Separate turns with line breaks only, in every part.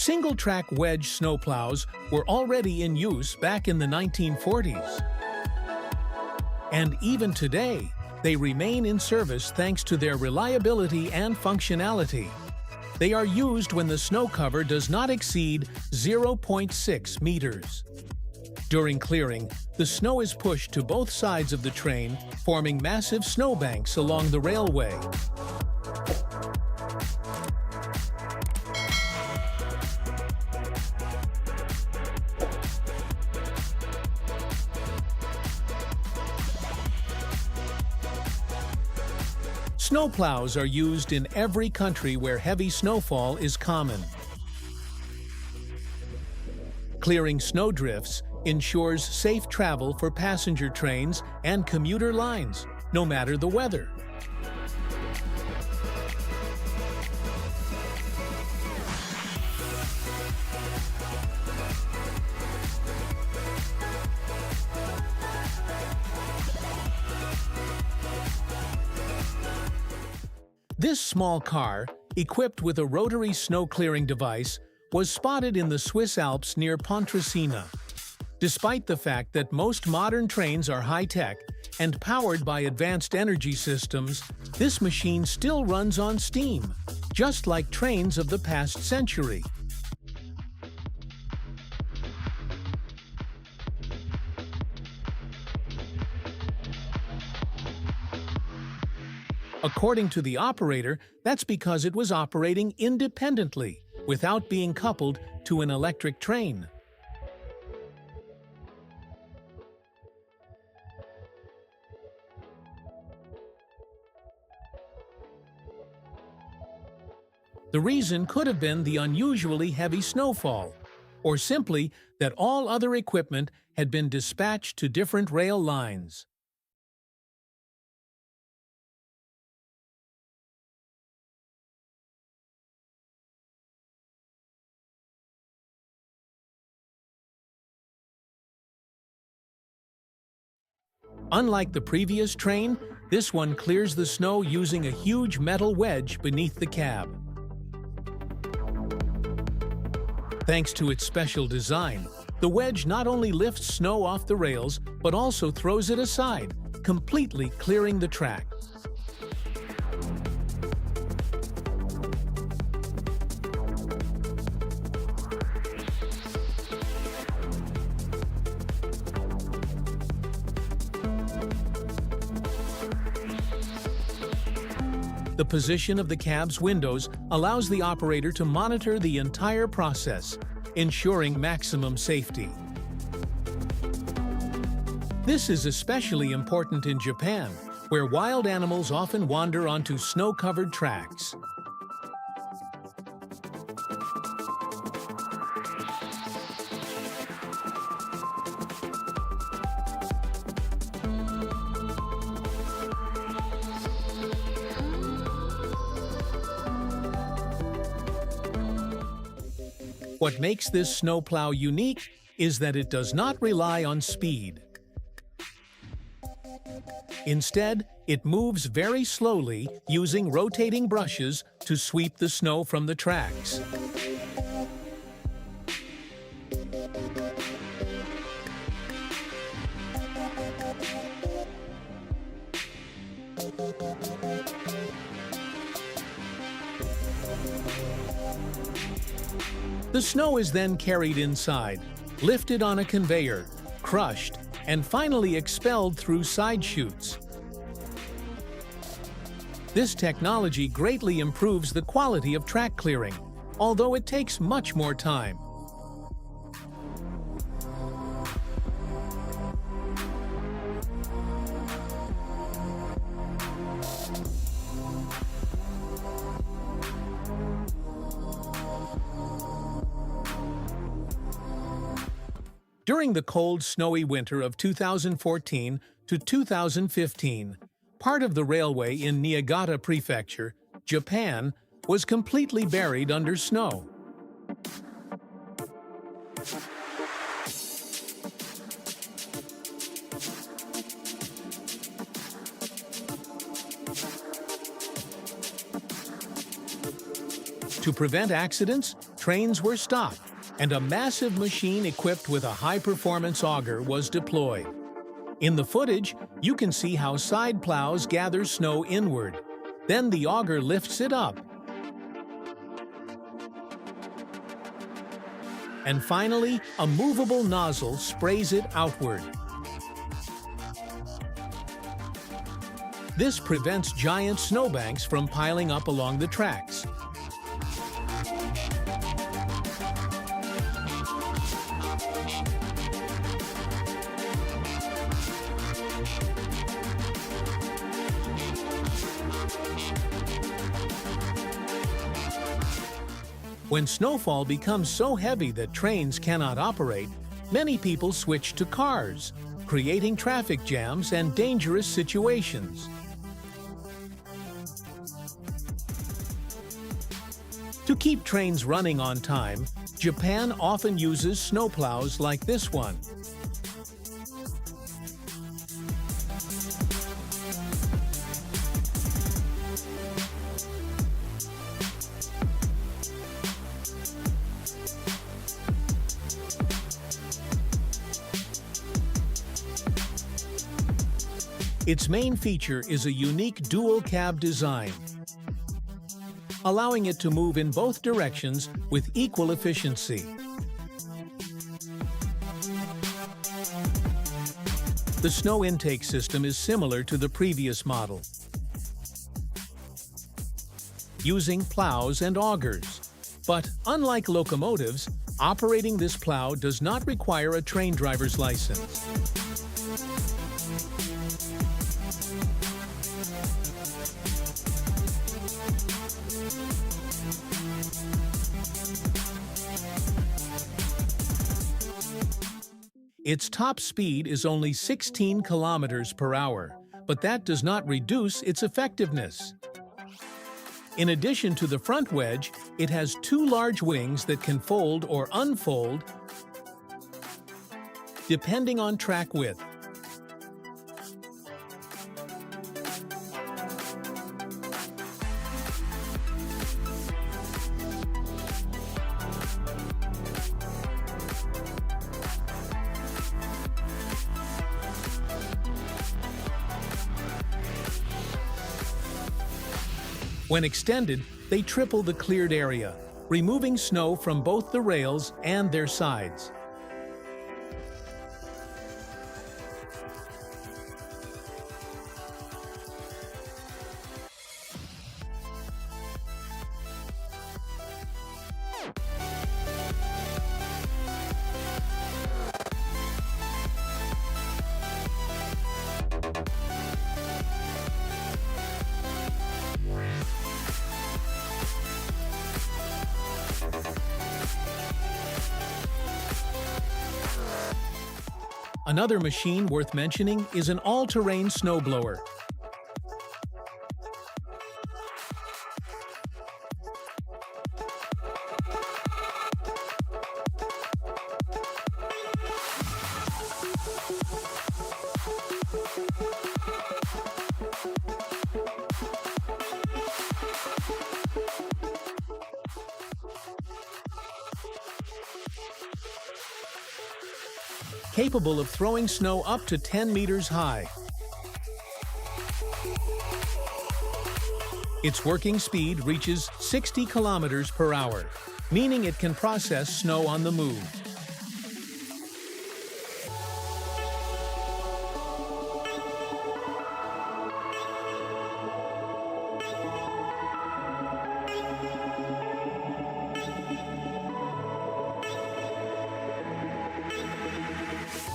Single-track wedge snowplows were already in use back in the 1940s. And even today, they remain in service thanks to their reliability and functionality. They are used when the snow cover does not exceed 0.6 meters. During clearing, the snow is pushed to both sides of the train, forming massive snowbanks along the railway. Snowplows are used in every country where heavy snowfall is common. Clearing snowdrifts ensures safe travel for passenger trains and commuter lines, no matter the weather. This small car, equipped with a rotary snow-clearing device, was spotted in the Swiss Alps near Pontresina. Despite the fact that most modern trains are high-tech and powered by advanced energy systems, this machine still runs on steam, just like trains of the past century. According to the operator, that's because it was operating independently, without being coupled to an electric train. The reason could have been the unusually heavy snowfall, or simply that all other equipment had been dispatched to different rail lines. Unlike the previous train, this one clears the snow using a huge metal wedge beneath the cab. Thanks to its special design, the wedge not only lifts snow off the rails, but also throws it aside, completely clearing the track. The position of the cab's windows allows the operator to monitor the entire process, ensuring maximum safety. This is especially important in Japan, where wild animals often wander onto snow-covered tracks. What makes this snowplow unique is that it does not rely on speed. Instead, it moves very slowly using rotating brushes to sweep the snow from the tracks. The snow is then carried inside, lifted on a conveyor, crushed, and finally expelled through side chutes. This technology greatly improves the quality of track clearing, although it takes much more time. During the cold, snowy winter of 2014 to 2015, part of the railway in Niigata Prefecture, Japan, was completely buried under snow. To prevent accidents, trains were stopped, and a massive machine equipped with a high-performance auger was deployed. In the footage, you can see how side plows gather snow inward. Then the auger lifts it up. And finally, a movable nozzle sprays it outward. This prevents giant snowbanks from piling up along the tracks. When snowfall becomes so heavy that trains cannot operate, many people switch to cars, creating traffic jams and dangerous situations. To keep trains running on time, Japan often uses snowplows like this one. Its main feature is a unique dual cab design, allowing it to move in both directions with equal efficiency. The snow intake system is similar to the previous model, using plows and augers. But unlike locomotives, operating this plow does not require a train driver's license. Its top speed is only 16 kilometers per hour, but that does not reduce its effectiveness. In addition to the front wedge, it has two large wings that can fold or unfold depending on track width. When extended, they triple the cleared area, removing snow from both the rails and their sides. Another machine worth mentioning is an all-terrain snowblower. Capable of throwing snow up to 10 meters high. Its working speed reaches 60 kilometers per hour, meaning it can process snow on the move.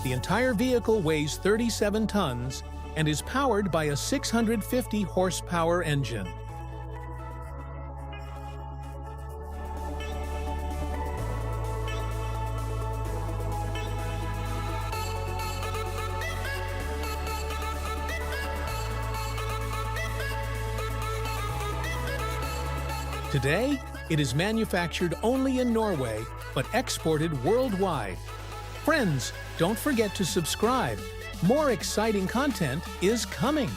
The entire vehicle weighs 37 tons and is powered by a 650 horsepower engine. Today, it is manufactured only in Norway, but exported worldwide. Friends, don't forget to subscribe. More exciting content is coming.